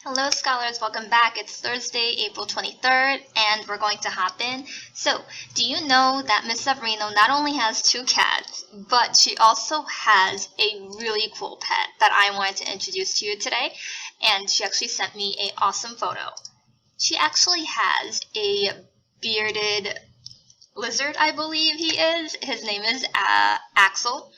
Hello scholars, welcome back. It's Thursday, April 23rd, and we're going to hop in. So, do you know that Miss Severino not only has 2 cats, but she also has a really cool pet that I wanted to introduce to you today, and she actually sent me an awesome photo. She actually has a bearded lizard, I believe he is. His name is Axel,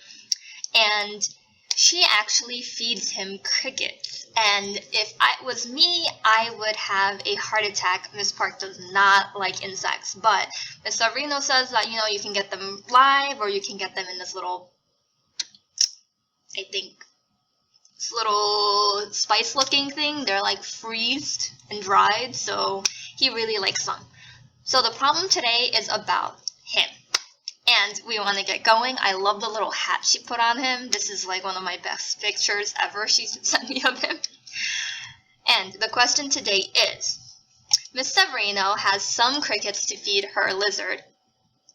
and she actually feeds him crickets. And if it was me, I would have a heart attack. Miss Park does not like insects, but Miss Severino says that, you can get them live, or you can get them in this little, this little spice looking thing. They're like freezed and dried, so he really likes them. So the problem today is about him. And we want to get going. I love the little hat she put on him. This is like one of my best pictures ever she sent me of him. And the question today is, Miss Severino has some crickets to feed her lizard,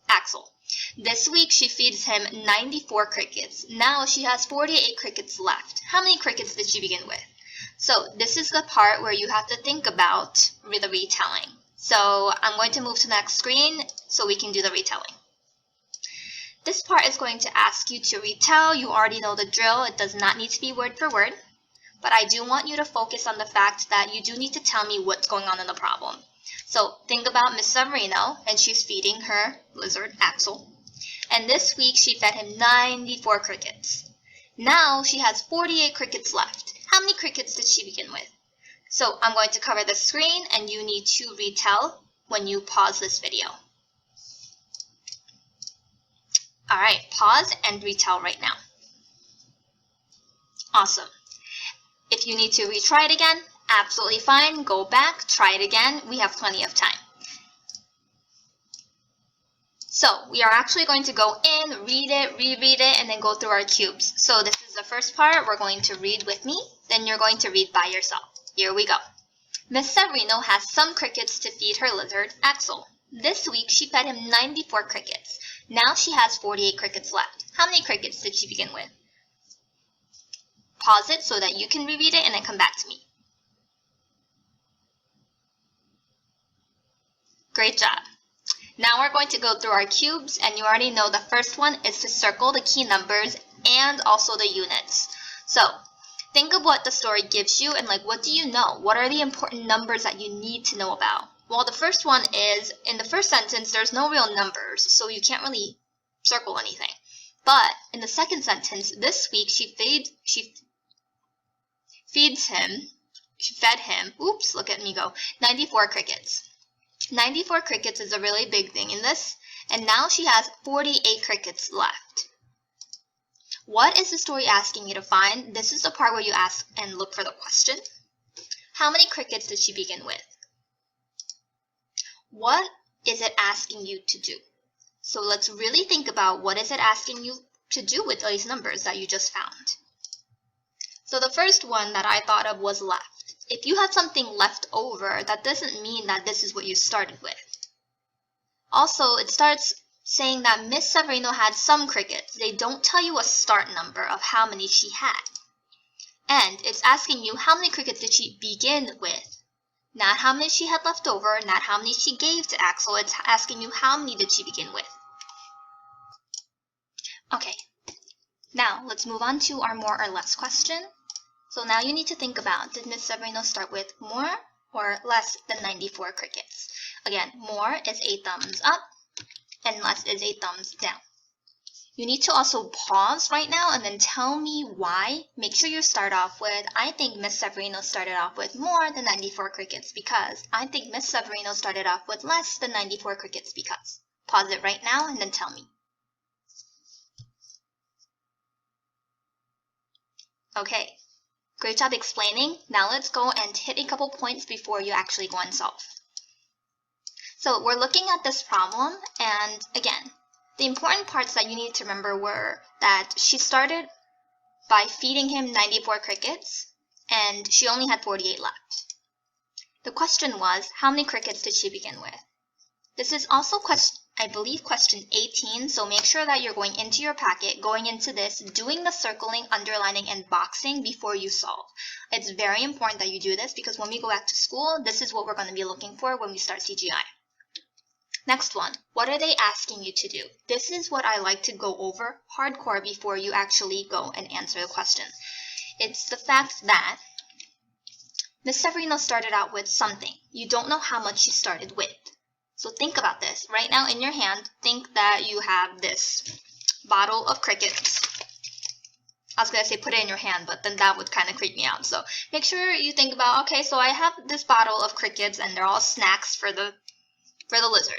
Axel. This week she feeds him 94 crickets. Now she has 48 crickets left. How many crickets did she begin with? So this is the part where you have to think about the retelling. So I'm going to move to the next screen so we can do the retelling. This part is going to ask you to retell. You already know the drill. It does not need to be word for word. But I do want you to focus on the fact that you do need to tell me what's going on in the problem. So think about Miss Severino, and she's feeding her lizard, Axel. And this week she fed him 94 crickets. Now she has 48 crickets left. How many crickets did she begin with? So I'm going to cover the screen, and you need to retell when you pause this video. Alright, pause and retell right now. Awesome. If you need to retry it again, absolutely fine. Go back, try it again. We have plenty of time. So we are actually going to go in, read it, reread it, and then go through our cubes. So this is the first part. We're going to read with me, then you're going to read by yourself. Here we go. Miss Severino has some crickets to feed her lizard, Axel. This week she fed him 94 crickets. Now she has 48 crickets left. How many crickets did she begin with? Pause it so that you can reread it and then come back to me. Great job. Now we're going to go through our cubes, and you already know the first one is to circle the key numbers and also the units. So think of what the story gives you and what do you know? What are the important numbers that you need to know about? Well, the first one is, in the first sentence, there's no real numbers, so you can't really circle anything. But in the second sentence, this week she fed him, oops, look at me go, 94 crickets. 94 crickets is a really big thing in this, and now she has 48 crickets left. What is the story asking you to find? This is the part where you ask and look for the question. How many crickets did she begin with? What is it asking you to do? So let's really think about what is it asking you to do with these numbers that you just found. So the first one that I thought of was left. If you have something left over, that doesn't mean that this is what you started with. Also, it starts saying that Miss Severino had some crickets. They don't tell you a start number of how many she had. And it's asking you how many crickets did she begin with. Not how many she had left over, not how many she gave to Axel. It's asking you how many did she begin with. Okay, now let's move on to our more or less question. So now you need to think about, did Miss Severino start with more or less than 94 crickets? Again, more is a thumbs up and less is a thumbs down. You need to also pause right now and then tell me why. Make sure you start off with, I think Miss Severino started off with more than 94 crickets because. I think Miss Severino started off with less than 94 crickets because. Pause it right now and then tell me. Okay, great job explaining. Now let's go and hit a couple points before you actually go and solve. So we're looking at this problem, and again, the important parts that you need to remember were that she started by feeding him 94 crickets, and she only had 48 left. The question was, how many crickets did she begin with? This is also I believe, question 18. So make sure that you're going into your packet, going into this, doing the circling, underlining, and boxing before you solve. It's very important that you do this because when we go back to school, this is what we're going to be looking for when we start CGI. Next one, what are they asking you to do? This is what I like to go over hardcore before you actually go and answer the question. It's the fact that Miss Severino started out with something. You don't know how much she started with. So think about this. Right now in your hand, think that you have this bottle of crickets. I was going to say put it in your hand, but then that would kind of creep me out. So make sure you think about, okay, so I have this bottle of crickets and they're all snacks for the lizard.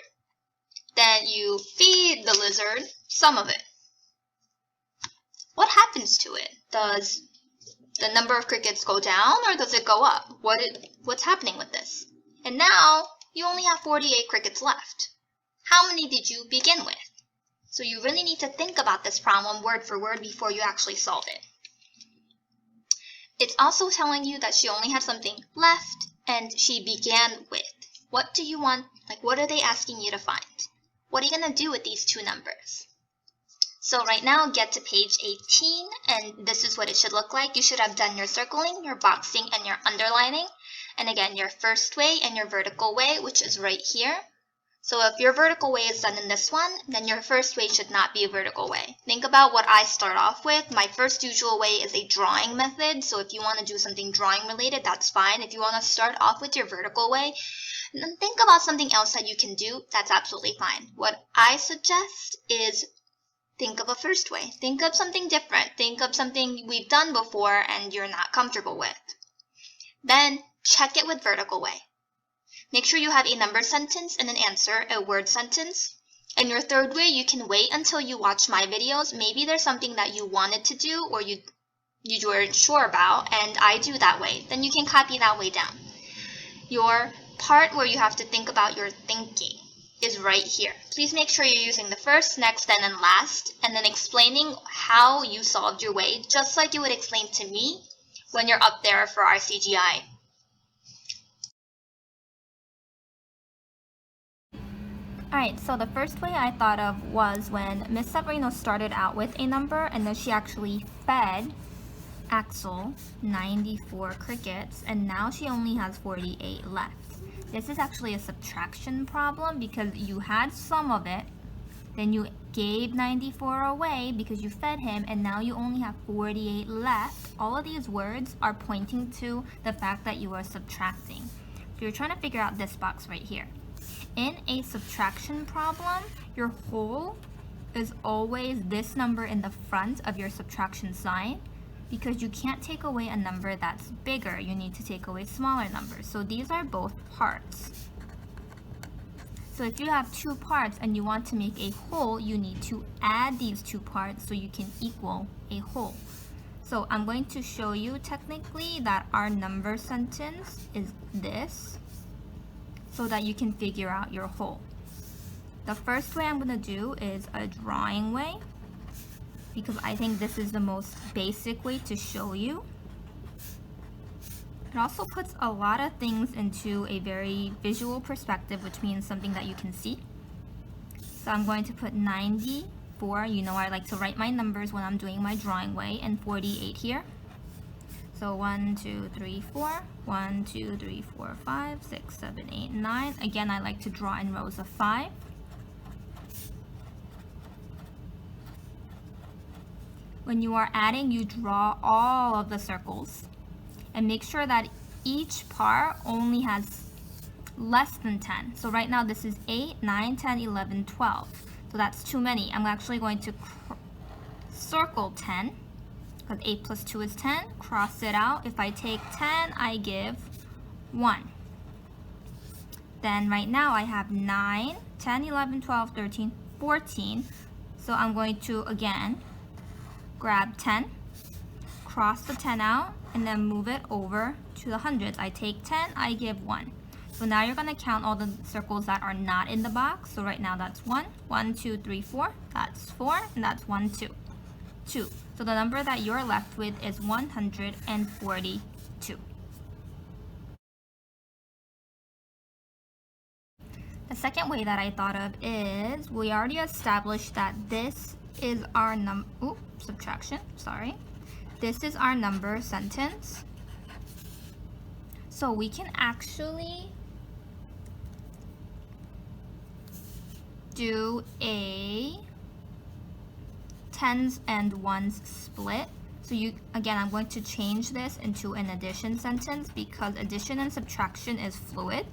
Then you feed the lizard some of it. What happens to it? Does the number of crickets go down or does it go up? What's happening with this? And now you only have 48 crickets left. How many did you begin with? So you really need to think about this problem word for word before you actually solve it. It's also telling you that she only had something left and she began with. What do you want? Like, what are they asking you to find? What are you going to do with these two numbers? So right now, get to page 18, and this is what it should look like. You should have done your circling, your boxing, and your underlining. And again, your first way and your vertical way, which is right here. So if your vertical way is done in this one, then your first way should not be a vertical way. Think about what I start off with. My first usual way is a drawing method. So if you want to do something drawing related, that's fine. If you want to start off with your vertical way, then think about something else that you can do. That's absolutely fine. What I suggest is think of a first way. Think of something different. Think of something we've done before and you're not comfortable with. Then check it with vertical way. Make sure you have a number sentence and an answer, a word sentence. And your third way, you can wait until you watch my videos. Maybe there's something that you wanted to do or you weren't sure about, and I do that way. Then you can copy that way down. Your part where you have to think about your thinking is right here. Please make sure you're using the first, next, then, and last, and then explaining how you solved your way, just like you would explain to me when you're up there for our CGI. Alright, so the first way I thought of was when Miss Severino started out with a number and then she actually fed Axel 94 crickets and now she only has 48 left. This is actually a subtraction problem because you had some of it, then you gave 94 away because you fed him, and now you only have 48 left. All of these words are pointing to the fact that you are subtracting. So you're trying to figure out this box right here. In a subtraction problem, your whole is always this number in the front of your subtraction sign because you can't take away a number that's bigger. You need to take away smaller numbers. So these are both parts. So if you have two parts and you want to make a whole, you need to add these two parts so you can equal a whole. So I'm going to show you technically that our number sentence is this so that you can figure out your whole. The first way I'm going to do is a drawing way because I think this is the most basic way to show you. It also puts a lot of things into a very visual perspective, which means something that you can see. So I'm going to put 94, you know I like to write my numbers when I'm doing my drawing way, and 48 here. So 1, 2, 3, 4, 1, 2, 3, 4, 5, 6, 7, 8, 9. Again, I like to draw in rows of 5. When you are adding, you draw all of the circles and make sure that each part only has less than 10. So right now this is 8, 9, 10, 11, 12. So that's too many. I'm actually going to circle 10 because 8 plus 2 is 10. Cross it out. If I take 10, I give 1. Then right now I have 9, 10, 11, 12, 13, 14. So I'm going to again grab 10, cross the 10 out, and then move it over to the hundreds. I take 10, I give 1. So now you're going to count all the circles that are not in the box. So right now that's 1, 1, 2, 3, 4. That's 4, and that's 1, 2. 2. So the number that you're left with is 142. The second way that I thought of is we already established that this is our subtraction, sorry. This is our number sentence. So we can actually do a tens and ones split. So again, I'm going to change this into an addition sentence because addition and subtraction is fluid.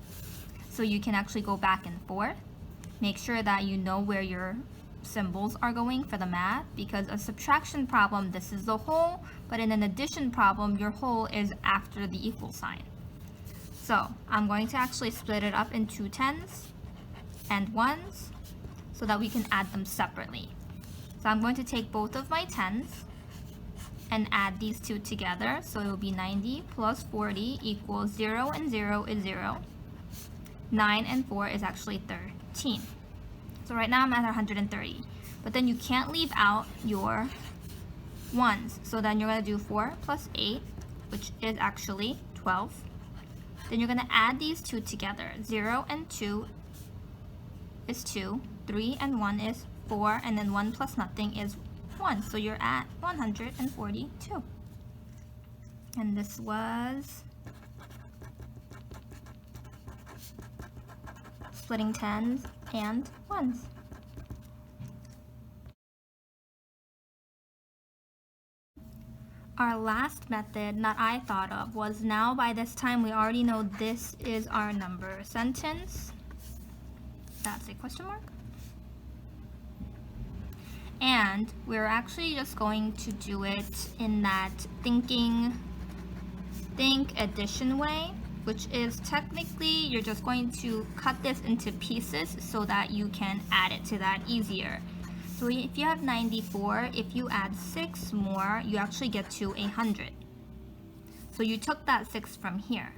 So you can actually go back and forth. Make sure that you know where your symbols are going for the math, because a subtraction problem, this is the whole, but in an addition problem, your whole is after the equal sign. So I'm going to actually split it up into tens and ones so that we can add them separately. So I'm going to take both of my tens and add these two together. So it will be 90 plus 40 equals 0 and 0 is 0. 9 and 4 is actually 13. So right now I'm at 130. But then you can't leave out your ones. So then you're going to do 4 plus 8, which is actually 12. Then you're going to add these two together. 0 and 2 is 2. 3 and 1 is 4. And then 1 plus nothing is 1. So you're at 142. And this was splitting tens and ones. Our last method that I thought of was, now by this time we already know this is our number sentence. That's a question mark. And we're actually just going to do it in that think addition way, which is technically you're just going to cut this into pieces so that you can add it to that easier. So if you have 94, if you add 6 more, you actually get to 100. So you took that 6 from here.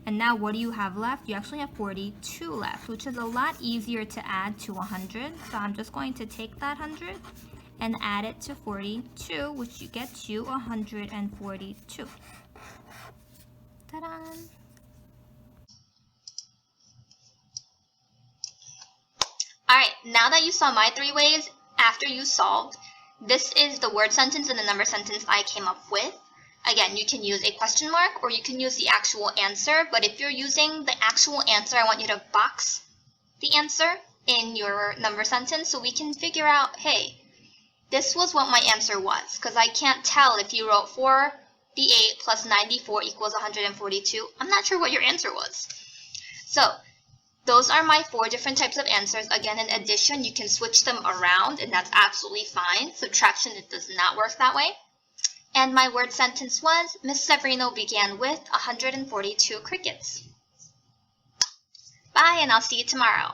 And now what do you have left? You actually have 42 left, which is a lot easier to add to 100. So I'm just going to take that 100 and add it to 42, which you get you 142. Ta-da! Alright, now that you saw my 3 ways after you solved, this is the word sentence and the number sentence I came up with. Again, you can use a question mark or you can use the actual answer, but if you're using the actual answer, I want you to box the answer in your number sentence so we can figure out, hey, this was what my answer was, because I can't tell if you wrote 48 plus 94 equals 142. I'm not sure what your answer was. So those are my 4 different types of answers. Again, in addition, you can switch them around, and that's absolutely fine. Subtraction, it does not work that way. And my word sentence was, Miss Severino began with 142 crickets. Bye, and I'll see you tomorrow.